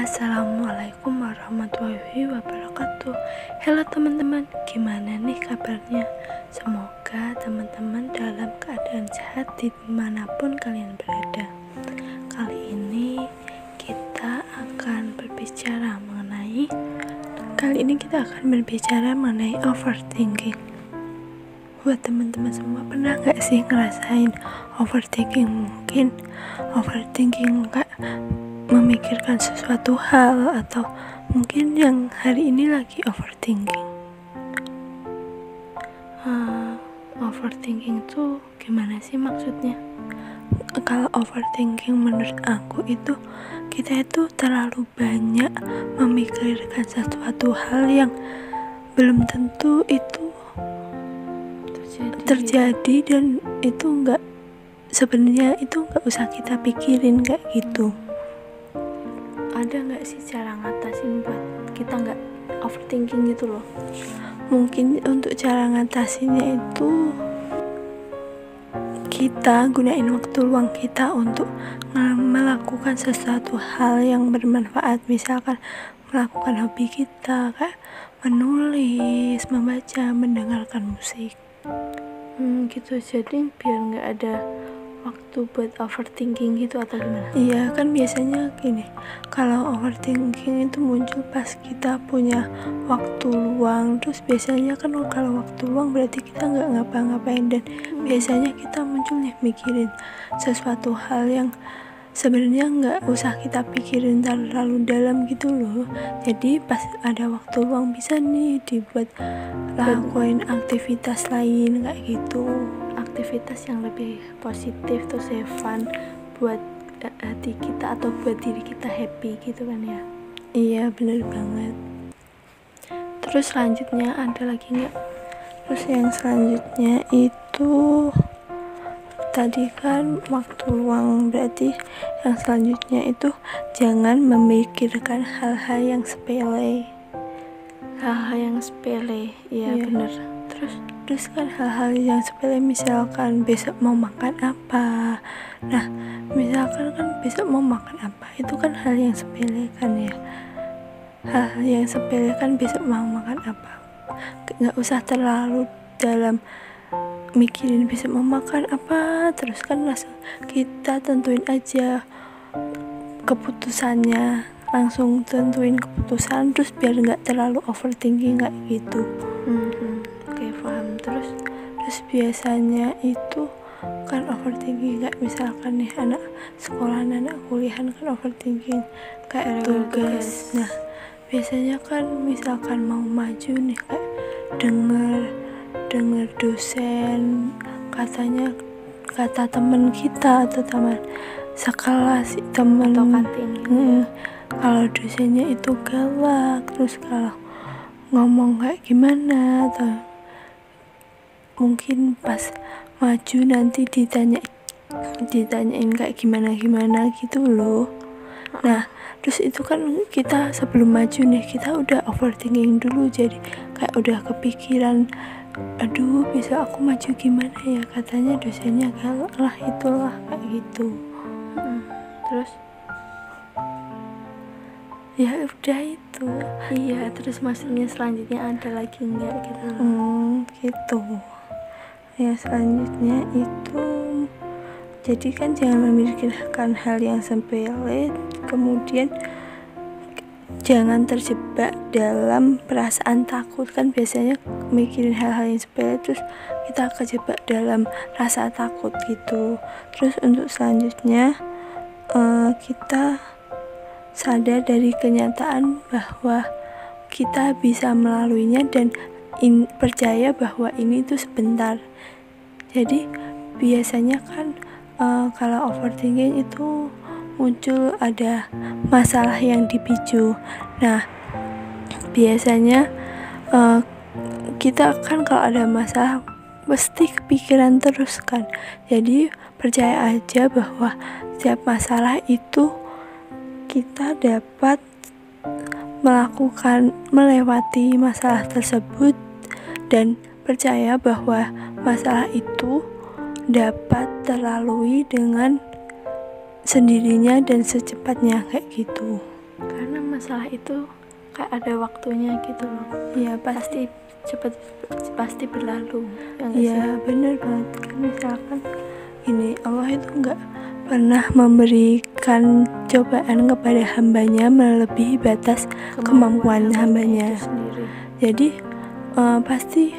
Assalamualaikum warahmatullahi wabarakatuh. Halo teman-teman, gimana nih kabarnya? Semoga teman-teman dalam keadaan sehat dimanapun kalian berada. Kali ini kita akan berbicara mengenai overthinking. Buat teman-teman semua, pernah gak sih ngerasain overthinking? Mungkin overthinking gak memikirkan sesuatu hal, atau mungkin yang hari ini lagi overthinking. Overthinking itu gimana sih maksudnya? Kalau overthinking menurut aku itu kita itu terlalu banyak memikirkan sesuatu hal yang belum tentu itu terjadi dan itu sebenarnya itu nggak usah kita pikirin kayak gitu. Ada nggak sih cara ngatasin buat kita nggak overthinking gitu loh? Mungkin untuk cara ngatasinnya itu kita gunain waktu luang kita untuk melakukan sesuatu hal yang bermanfaat. Misalkan melakukan hobi kita kayak menulis, membaca, mendengarkan musik gitu. Jadi biar nggak ada waktu buat overthinking gitu, atau gimana? Iya kan biasanya gini, kalau overthinking itu muncul pas kita punya waktu luang. Terus biasanya kan kalau waktu luang berarti kita nggak ngapa-ngapain, dan biasanya kita muncul nih mikirin sesuatu hal yang sebenarnya nggak usah kita pikirin terlalu dalam gitu loh. Jadi pas ada waktu luang bisa nih dibuat lakuin aktivitas lain kayak gitu, aktivitas yang lebih positif terus fun buat hati kita atau buat diri kita happy gitu kan ya. Iya bener banget. Terus selanjutnya ada lagi nggak? Terus yang selanjutnya itu tadi kan waktu luang, berarti yang selanjutnya itu jangan memikirkan hal-hal yang sepele. Iya bener. Terus kan hal-hal yang sepele, misalkan besok mau makan apa. Nah misalkan kan besok mau makan apa, itu kan hal yang sepele kan ya. Hal yang sepele kan besok mau makan apa, nggak usah terlalu dalam mikirin besok mau makan apa. Terus kan langsung kita tentuin aja keputusannya, langsung tentuin keputusan, terus biar nggak terlalu overthinking kayak gitu. Oke, paham. Terus biasanya itu kan overthinking kayak misalkan nih anak sekolahan, anak kuliahan kan overthinking kayak tugas. Nah biasanya kan misalkan mau maju nih kayak denger dosen, kata temen kita atau teman sekelas, temen atau kantin kalau dosennya itu galak, terus kalau ngomong kayak gimana, atau mungkin pas maju nanti ditanyain kayak gimana gitu loh. Nah terus itu kan kita sebelum maju nih kita udah overthinking dulu, jadi kayak udah kepikiran, aduh bisa aku maju gimana ya, katanya dosennya galak lah, itulah kayak gitu. Terus ya udah itu. Iya, terus maksudnya selanjutnya ada lagi nggak gitu? Gitu. Ya selanjutnya itu jadi kan jangan memikirkan hal yang sepele, kemudian jangan terjebak dalam perasaan takut. Kan biasanya mikirin hal-hal yang sepele terus kita kejebak dalam rasa takut gitu. Terus untuk selanjutnya kita sadar dari kenyataan bahwa kita bisa melaluinya dan percaya bahwa ini tuh sebentar. Jadi biasanya kan kalau overthinking itu muncul ada masalah yang dipicu. Nah biasanya kita kan kalau ada masalah pasti kepikiran terus kan. Jadi percaya aja bahwa setiap masalah itu kita dapat melewati masalah tersebut, dan percaya bahwa masalah itu dapat terlalui dengan sendirinya dan secepatnya kayak gitu. karena masalah itu kayak ada waktunya gitu loh. Iya pasti berlalu. Iya bener banget. Kan misalkan ini Allah itu nggak pernah memberikan cobaan kepada hambanya melebihi batas kemampuan hambanya. Jadi pasti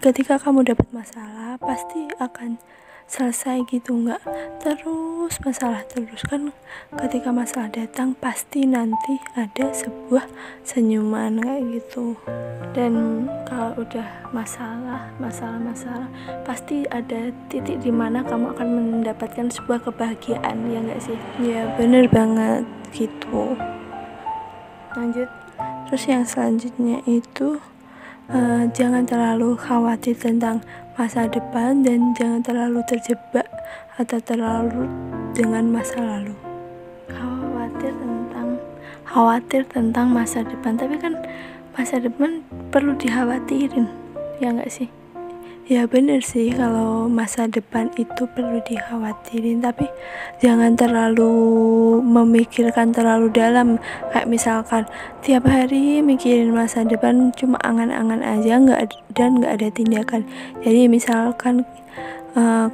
ketika kamu dapat masalah pasti akan selesai gitu, nggak terus masalah terus. Kan ketika masalah datang pasti nanti ada sebuah senyuman kayak gitu. Dan kalau udah masalah pasti ada titik dimana kamu akan mendapatkan sebuah kebahagiaan, ya nggak sih? Ya bener banget gitu. Lanjut. Terus yang selanjutnya itu jangan terlalu khawatir tentang masa depan dan jangan terlalu terjebak atau terlalu dengan masa lalu. Khawatir tentang masa depan, tapi kan masa depan perlu dikhawatirin, ya nggak sih? Ya bener sih, kalau masa depan itu perlu dikhawatirin, tapi jangan terlalu memikirkan terlalu dalam. Kayak misalkan tiap hari mikirin masa depan cuma angan-angan aja, nggak ada tindakan. Jadi misalkan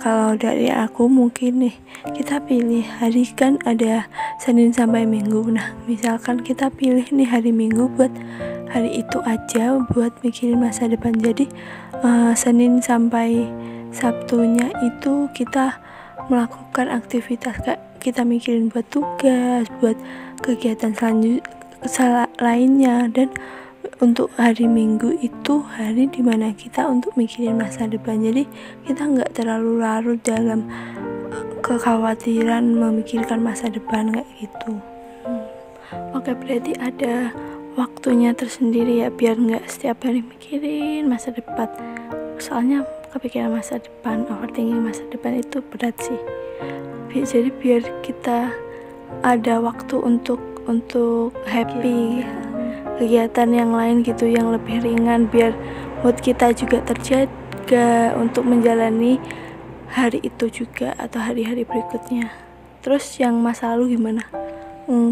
kalau dari aku mungkin nih, kita pilih hari, kan ada Senin sampai Minggu. Nah misalkan kita pilih nih hari Minggu buat hari itu aja buat mikirin masa depan. Jadi Senin sampai Sabtunya itu kita melakukan aktivitas kayak kita mikirin buat tugas, buat kegiatan lainnya. Dan untuk hari Minggu itu hari dimana kita untuk mikirin masa depan. Jadi kita nggak terlalu larut dalam kekhawatiran memikirkan masa depan kayak gitu. Oke, berarti ada waktunya tersendiri ya, biar nggak setiap hari mikirin masa depan. Soalnya kepikiran masa depan, overthinking masa depan itu berat sih. Jadi biar kita ada waktu untuk happy, kegiatan yang lain gitu yang lebih ringan, biar mood kita juga terjaga untuk menjalani hari itu juga atau hari-hari berikutnya. Terus yang masa lalu gimana?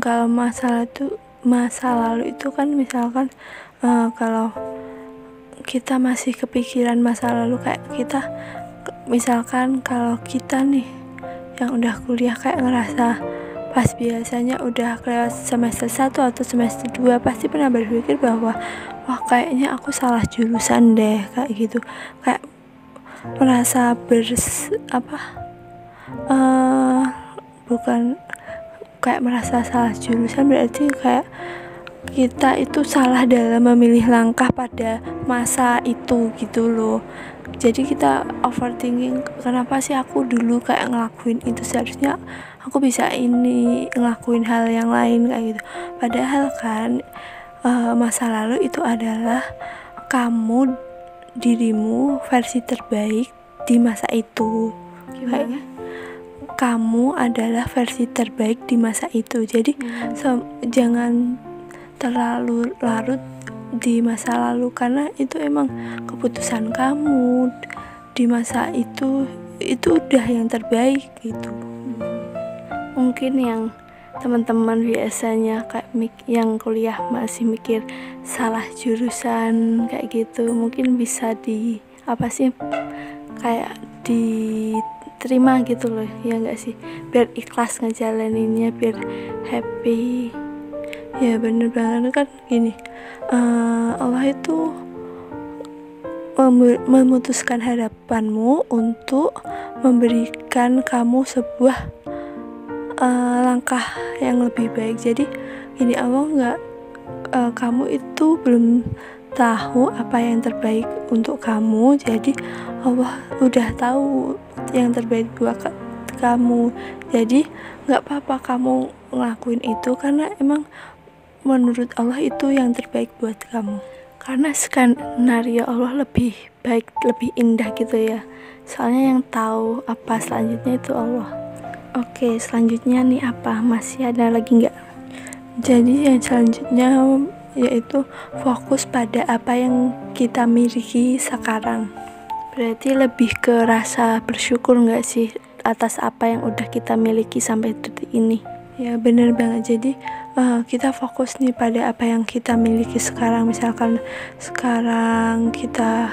Kalau masa lalu itu kan misalkan kalau kita masih kepikiran masa lalu, kayak kita misalkan kalau kita nih yang udah kuliah kayak ngerasa pas biasanya udah kelewat semester 1 atau semester 2 pasti pernah berpikir bahwa wah kayaknya aku salah jurusan deh, kayak gitu. Kayak merasa bukan kayak merasa salah jurusan, berarti kayak kita itu salah dalam memilih langkah pada masa itu gitu loh. Jadi kita overthinking, kenapa sih aku dulu kayak ngelakuin itu, seharusnya aku bisa ngelakuin hal yang lain kayak gitu. Padahal kan masa lalu itu adalah kamu, dirimu versi terbaik di masa itu. Gimana? Kamu adalah versi terbaik di masa itu. Jadi jangan terlalu larut di masa lalu, karena itu emang keputusan kamu di masa itu udah yang terbaik gitu. Mungkin yang teman-teman biasanya kayak yang kuliah masih mikir salah jurusan kayak gitu, mungkin bisa kayak diterima gitu loh, ya nggak sih? Biar ikhlas ngejalaninnya, biar happy. Ya bener banget kan gini, Allah itu memutuskan harapanmu untuk memberikan kamu sebuah langkah yang lebih baik. Jadi ini Allah kamu itu belum tahu apa yang terbaik untuk kamu, jadi Allah udah tahu yang terbaik buat kamu. Jadi nggak apa-apa kamu ngelakuin itu, karena emang menurut Allah itu yang terbaik buat kamu. Karena skenario Allah lebih baik, lebih indah gitu ya. Soalnya yang tahu apa selanjutnya itu Allah. Oke, selanjutnya nih apa? Masih ada lagi nggak? Jadi yang selanjutnya yaitu fokus pada apa yang kita miliki sekarang. Berarti lebih ke rasa bersyukur nggak sih atas apa yang udah kita miliki sampai detik ini? Ya bener banget. Jadi kita fokus nih pada apa yang kita miliki sekarang. Misalkan sekarang kita,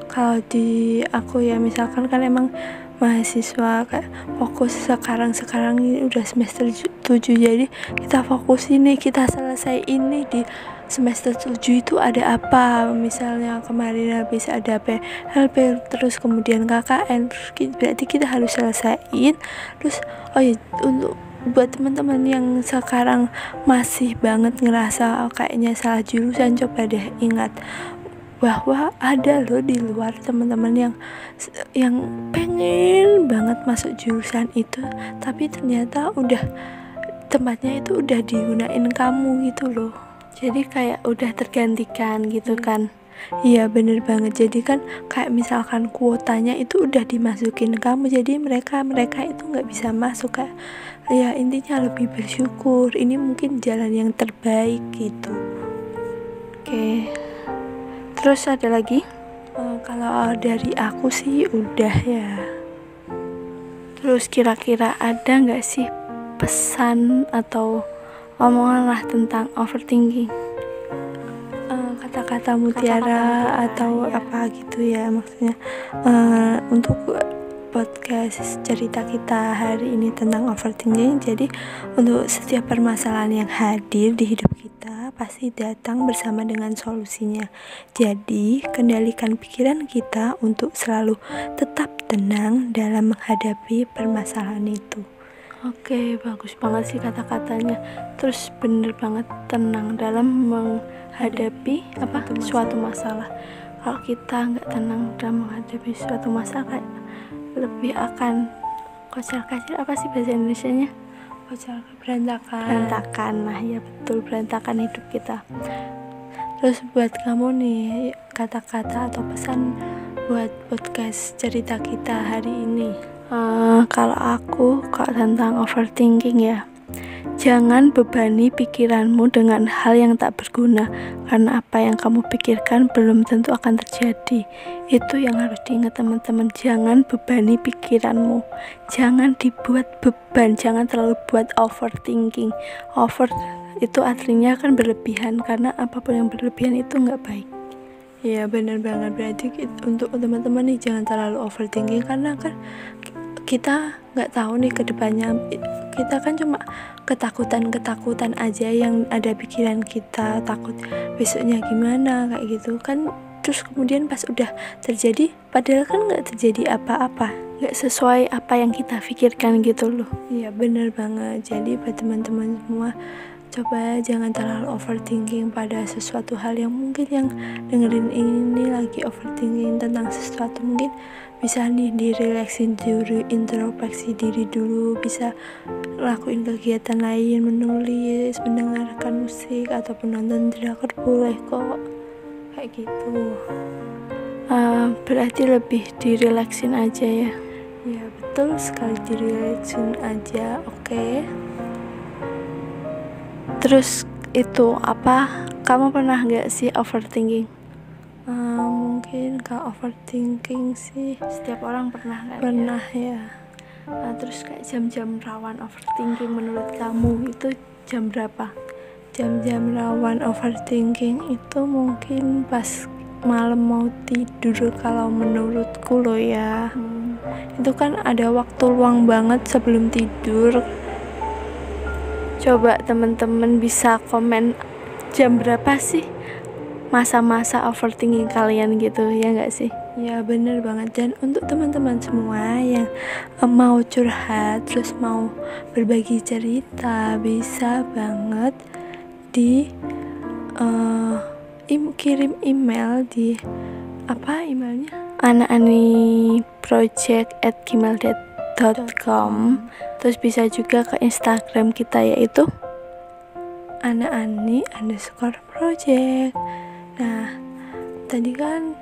kalau di aku ya, misalkan kan emang mahasiswa, kayak fokus sekarang ini udah semester 7, jadi kita fokus ini, kita selesai ini di semester 7 itu ada apa. Misalnya kemarin habis ada PLP, terus kemudian KKN, terus berarti kita harus selesaiin. Terus oh ya, untuk buat teman-teman yang sekarang masih banget ngerasa kayaknya salah jurusan, coba deh ingat bahwa ada loh di luar teman-teman yang pengen banget masuk jurusan itu, tapi ternyata udah tempatnya itu udah digunain kamu gitu loh. Jadi kayak udah tergantikan gitu kan. Iya bener banget. Jadi kan kayak misalkan kuotanya itu udah dimasukin kamu, jadi mereka itu nggak bisa masuk. Kayak ya intinya lebih bersyukur, ini mungkin jalan yang terbaik gitu. Oke. Terus ada lagi? Kalau dari aku sih udah ya. Terus kira-kira ada nggak sih pesan atau omongan lah tentang overthinking? Kata-kata mutiara atau ya. apa gitu ya maksudnya. Untuk podcast cerita kita hari ini tentang overthinking. Jadi untuk setiap permasalahan yang hadir di hidup kita pasti datang bersama dengan solusinya. Jadi kendalikan pikiran kita untuk selalu tetap tenang dalam menghadapi permasalahan itu. Oke, bagus banget sih kata-katanya. Terus bener banget, tenang dalam menghadapi suatu masalah. Kalau kita nggak tenang dalam menghadapi suatu masalah, kayak lebih akan kocar-kacir, apa sih bahasa Indonesianya? Berantakan. Nah ya betul, berantakan hidup kita. Terus buat kamu nih, kata-kata atau pesan buat podcast cerita kita hari ini. Kalau tentang overthinking ya, jangan bebani pikiranmu dengan hal yang tak berguna, karena apa yang kamu pikirkan belum tentu akan terjadi. Itu yang harus diingat teman-teman. Jangan bebani pikiranmu, jangan dibuat beban, jangan terlalu buat overthinking. Over itu artinya kan berlebihan, karena apapun yang berlebihan itu nggak baik. Iya benar banget. Berarti untuk teman-teman nih jangan terlalu overthinking, karena kan kita nggak tahu nih ke depannya. Kita kan cuma ketakutan aja yang ada pikiran kita, takut besoknya gimana kayak gitu kan. Terus kemudian pas udah terjadi, padahal kan nggak terjadi apa-apa, nggak sesuai apa yang kita pikirkan gitu loh. Iya benar banget. Jadi buat teman-teman semua, coba jangan terlalu overthinking pada sesuatu hal yang mungkin yang dengerin ini lagi overthinking tentang sesuatu. Mungkin bisa nih direlaksin dulu, introspeksi diri dulu, bisa lakuin kegiatan lain, menulis, mendengarkan musik, ataupun nonton drakor, boleh kok kayak gitu. Berarti lebih direlaksin aja ya. Ya betul sekali, direlaksin aja. Oke. Terus itu apa, kamu pernah nggak sih overthinking? Mungkin kalau overthinking sih setiap orang pernah kan? Pernah ya. Terus kayak jam-jam rawan overthinking menurut kamu itu jam berapa? Jam-jam rawan overthinking itu mungkin pas malam mau tidur kalau menurutku loh ya. Itu kan ada waktu luang banget sebelum tidur. Coba teman-teman bisa komen jam berapa sih masa-masa overthinking kalian gitu, ya nggak sih? Ya bener banget. Dan untuk teman-teman semua yang mau curhat, terus mau berbagi cerita, bisa banget di kirim email di apa emailnya? anaaniproject@gmail.com. Terus bisa juga ke Instagram kita, yaitu anaani_project. Nah, tadi kan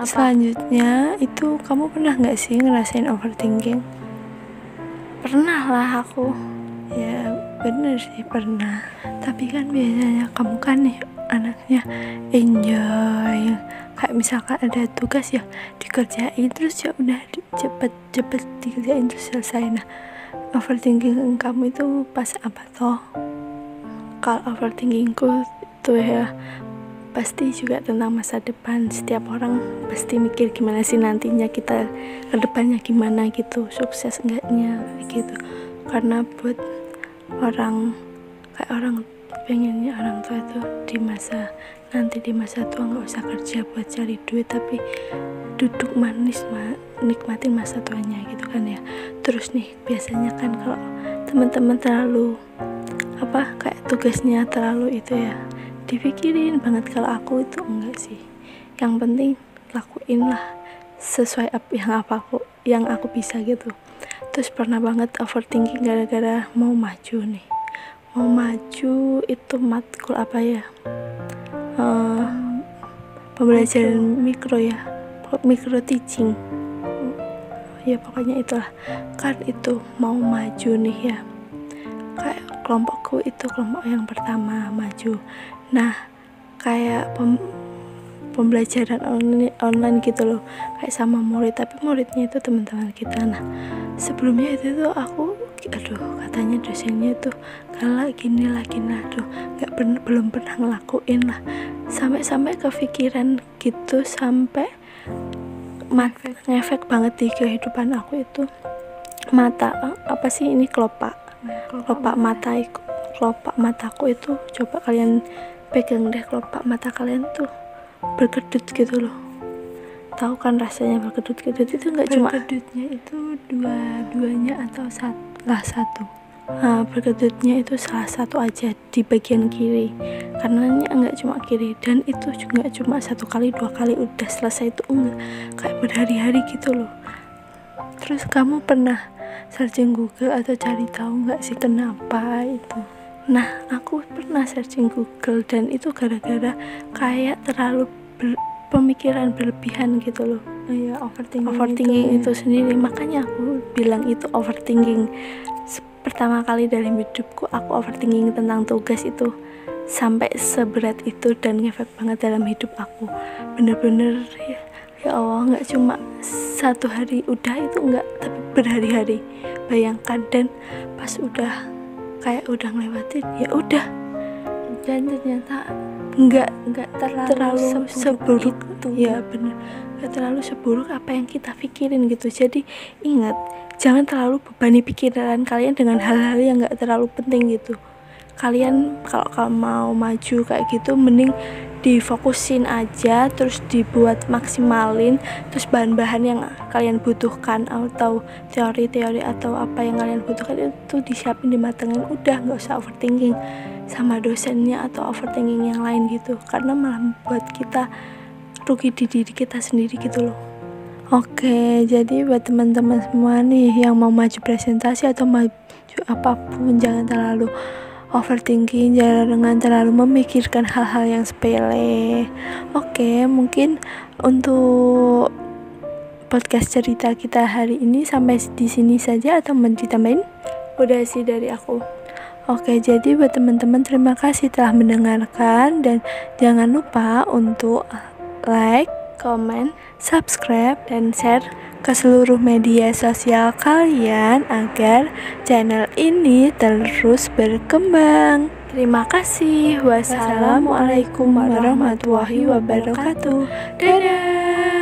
selanjutnya itu, kamu pernah nggak sih ngerasain overthinking? Pernah lah aku. Ya bener sih pernah. Tapi kan biasanya kamu kan nih anaknya enjoy, kayak misalkan ada tugas ya dikerjain, terus ya udah cepet dikerjain terus selesai. Nah overthinking kamu itu pas apa toh? Kalau overthinkingku itu ya pasti juga tentang masa depan. Setiap orang pasti mikir gimana sih nantinya kita ke depannya gimana gitu, sukses enggaknya gitu. Karena buat orang pengennya orang tua itu di masa tua nggak usah kerja buat cari duit, tapi duduk manis nikmatin masa tuanya gitu kan ya. Terus nih biasanya kan kalau teman-teman terlalu kayak tugasnya terlalu itu ya dipikirin banget. Kalau aku itu enggak sih, yang penting lakuin lah sesuai yang aku bisa gitu. Terus pernah banget overthinking gara-gara mau maju itu matkul apa ya, pembelajaran mikro teaching ya, pokoknya itulah kan. Itu mau maju nih ya, kayak kelompokku itu kelompok yang pertama maju. Nah kayak pembelajaran online gitu loh, kayak sama murid, tapi muridnya itu teman-teman kita. Nah sebelumnya itu tuh aku katanya dosennya itu galak gini lah, belum pernah ngelakuin lah, sampai kepikiran gitu, sampai ngefek banget di kehidupan aku itu. Kelopak mataku itu, coba kalian pegang deh kelopak mata kalian tuh berkedut gitu loh. Tahu kan rasanya berkedut-kedut itu nggak cuma berkedutnya itu dua-duanya atau salah satu? Berkedutnya itu salah satu aja di bagian kiri, karenanya nggak cuma kiri, dan itu juga cuma 1 kali 2 kali udah selesai, itu enggak kayak berhari-hari gitu loh. Terus kamu pernah searching Google atau cari tahu nggak sih kenapa itu? Nah aku pernah searching Google, dan itu gara-gara kayak terlalu pemikiran berlebihan gitu loh. Ya, overthinking itu sendiri. Makanya aku bilang itu overthinking. Pertama kali dalam hidupku aku overthinking tentang tugas itu sampai seberat itu, dan ngefek banget dalam hidup aku. Bener-bener ya Allah, nggak cuma 1 hari udah itu, enggak, tapi berhari-hari. Bayangkan, dan pas udah ngelewatin ya udah, dan ternyata nggak terlalu seburuk itu. Ya bener, nggak terlalu seburuk apa yang kita pikirin gitu. Jadi ingat, jangan terlalu bebani pikiran kalian dengan hal-hal yang nggak terlalu penting gitu. Kalian kalau mau maju kayak gitu, mending difokusin aja, terus dibuat maksimalin, terus bahan-bahan yang kalian butuhkan atau teori-teori atau apa yang kalian butuhkan itu disiapin, dimatengin, udah nggak usah overthinking sama dosennya atau overthinking yang lain gitu, karena malah buat kita rugi di diri kita sendiri gitu loh. Oke, jadi buat teman-teman semua nih yang mau maju presentasi atau maju apapun, jangan terlalu overthinking, jangan terlalu memikirkan hal-hal yang sepele. Oke, mungkin untuk podcast cerita kita hari ini sampai di sini saja, atau mau ditambahin? Udah sih dari aku. Oke, jadi buat teman-teman terima kasih telah mendengarkan, dan jangan lupa untuk like, comment, subscribe, dan share ke seluruh media sosial kalian agar channel ini terus berkembang. Terima kasih. Wassalamualaikum warahmatullahi wabarakatuh. Dadah.